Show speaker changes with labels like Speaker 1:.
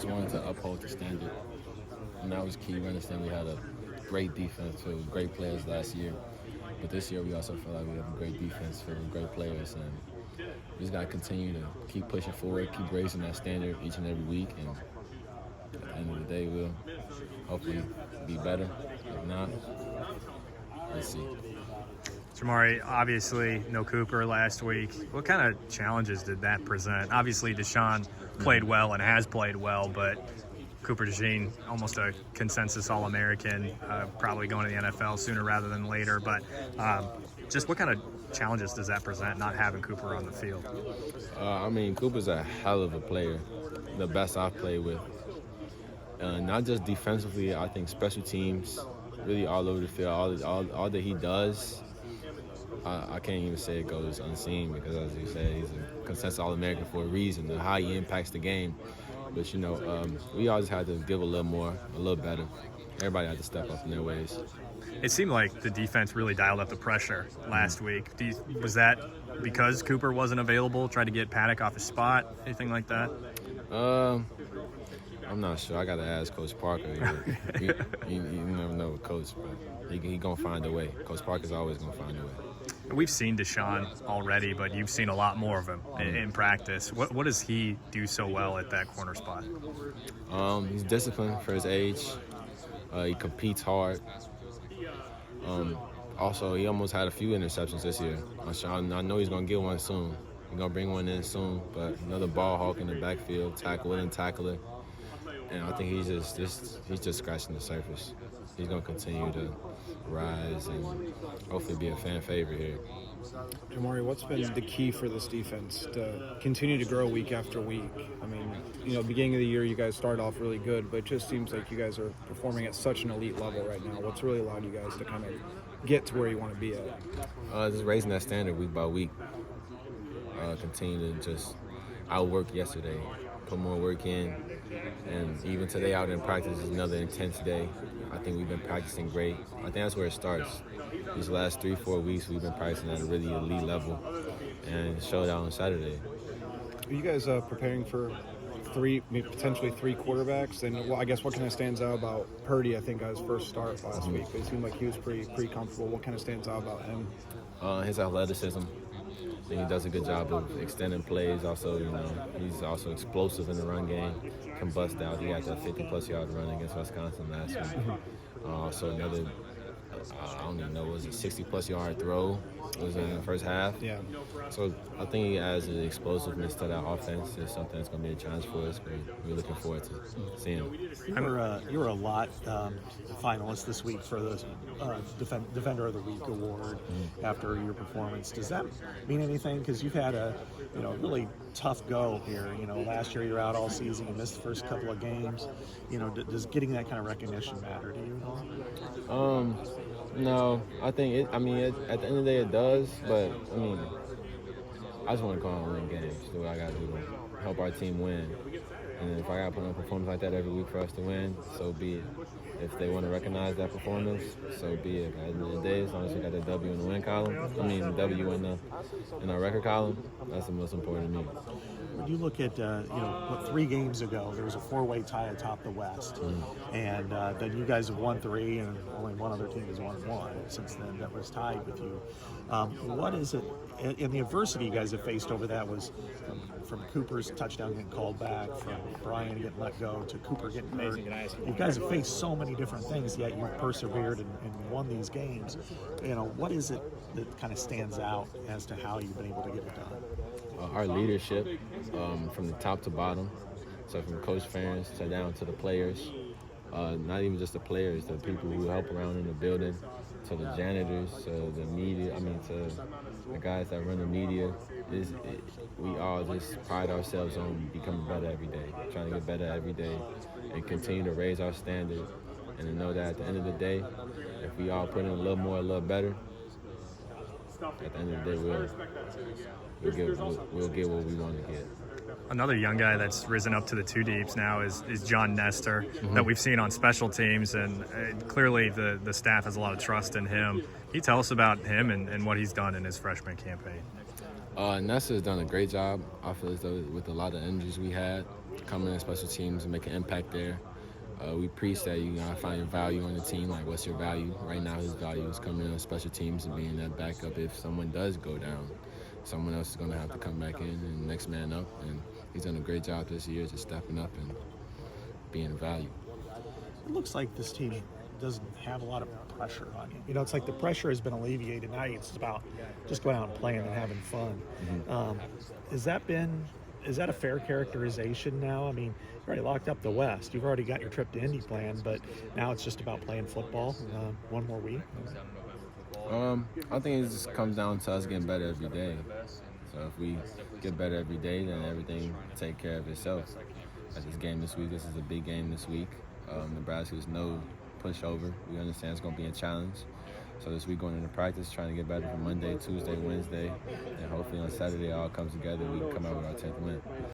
Speaker 1: Just wanted to uphold the standard, and that was key. We understand we had a great defense with great players last year, but this year we also feel like we have a great defense filled with great players, and we just got to continue to keep pushing forward, keep raising that standard each and every week, and at the end of the day, we'll hopefully be better. If not, let's see.
Speaker 2: Jermari, obviously no Cooper last week. What kind of challenges did that present? Obviously Deshaun played well and has played well, but Cooper DeJean, almost a consensus All-American, probably going to the NFL sooner rather than later. But just what kind of challenges does that present, not having Cooper on the field?
Speaker 1: Cooper's a hell of a player, the best I've played with. Not just defensively, I think special teams, really all over the field, all that he does. I can't even say it goes unseen because, as you said, he's a consensus All-American for a reason, how he impacts the game. But, we always had to give a little more, a little better. Everybody had to step up in their ways.
Speaker 2: It seemed like the defense really dialed up the pressure last week. Was that because Cooper wasn't available, tried to get Paddock off his spot, anything like that?
Speaker 1: I'm not sure. I got to ask Coach Parker. You never know with Coach, but he going to find a way. Coach Parker's always going to find a way.
Speaker 2: We've seen Deshaun already, but you've seen a lot more of him in practice. What does he do so well at that corner spot?
Speaker 1: He's disciplined for his age. He competes hard. Also, he almost had a few interceptions this year. I know he's going to get one soon. He's going to bring one in soon, but another ball hawk in the backfield, tackle and tackler. And I think he's just scratching the surface. He's going to continue to rise and hopefully be a fan favorite here.
Speaker 3: Jermari, what's been the key for this defense to continue to grow week after week? Beginning of the year, you guys started off really good, but it just seems like you guys are performing at such an elite level right now. What's really allowed you guys to kind of get to where you want to be at?
Speaker 1: Just raising that standard week by week. Continue to just outwork yesterday, put more work in, and even today out in practice is another intense day. I think we've been practicing great. I think that's where it starts. These last 3-4 weeks, we've been practicing at a really elite level, and it showed out on Saturday.
Speaker 3: Are you guys preparing for potentially three quarterbacks? And I guess what kind of stands out about Purdy? I think got his first start last week, but it seemed like he was pretty comfortable. What kind of stands out about him?
Speaker 1: His athleticism. I think he does a good job of extending plays. Also, he's also explosive in the run game. Can bust out. He had that 50-plus yard run against Wisconsin last week. Also another, I don't even know, was it 60-plus yard throw? It was in the first half.
Speaker 3: Yeah.
Speaker 1: So I think he adds an explosiveness to that offense. It's something that's going to be a challenge for us. But we're looking forward to seeing him.
Speaker 4: You were a lot finalist this week for the Defender of the Week award after your performance. Does that mean anything? Because you've had a really tough go here. Last year you're out all season. You missed the first couple of games. Does getting that kind of recognition matter to you at all?
Speaker 1: No, I think at the end of the day it does, but I just want to go out and win games. Do what I got to do to help our team win. And if I got to put on a performance like that every week for us to win, so be it. If they want to recognize that performance, so be it. At the end of the day, as long as we got the W in the win column, W in our record column, that's the most important to me.
Speaker 4: When you look at, 3 games ago, there was a 4-way tie atop the West. And then you guys have won 3, and only one other team has won 1 since then that was tied with you. What is it, and the adversity you guys have faced over that was from Cooper's touchdown getting called back, from Brian getting let go, to Cooper getting hurt. You guys have faced so many different things, yet you've persevered and won these games. What is it that kind of stands out as to how you've been able to get it done?
Speaker 1: Our leadership, from the top to bottom, so from Coach Ferentz to down to the players, not even just the players, the people who help around in the building, to the janitors, to the media, to the guys that run the media. We all just pride ourselves on becoming better every day, trying to get better every day and continue to raise our standard, and to know that at the end of the day, if we all put in a little more, a little better, at the end of the day, we'll get what we want to get.
Speaker 2: Another young guy that's risen up to the 2 deeps now is John Nestor, that we've seen on special teams, and clearly the staff has a lot of trust in him. Can you tell us about him and what he's done in his freshman campaign?
Speaker 1: Nestor's done a great job. I feel as though with a lot of injuries we had, come in special teams and make an impact there. We preach that you gotta find your value on the team. Like, what's your value? Right now, his value is coming in on special teams and being that backup. If someone does go down, someone else is gonna have to come back in and next man up. And he's done a great job this year, just stepping up and being a value.
Speaker 4: It looks like this team doesn't have a lot of pressure on you. You know, it's like the pressure has been alleviated. Now it's about just going out and playing and having fun. Is that a fair characterization now? I mean, you've already locked up the West. You've already got your trip to Indy planned, but now it's just about playing football one more week.
Speaker 1: I think it just comes down to us getting better every day. So if we get better every day, then everything will take care of itself. At this game this week, this is a big game this week. Nebraska is no pushover. We understand it's going to be a challenge. So this week going into practice, trying to get better for Monday, Tuesday, Wednesday, and hopefully on Saturday it all comes together and we can come out with our 10th win.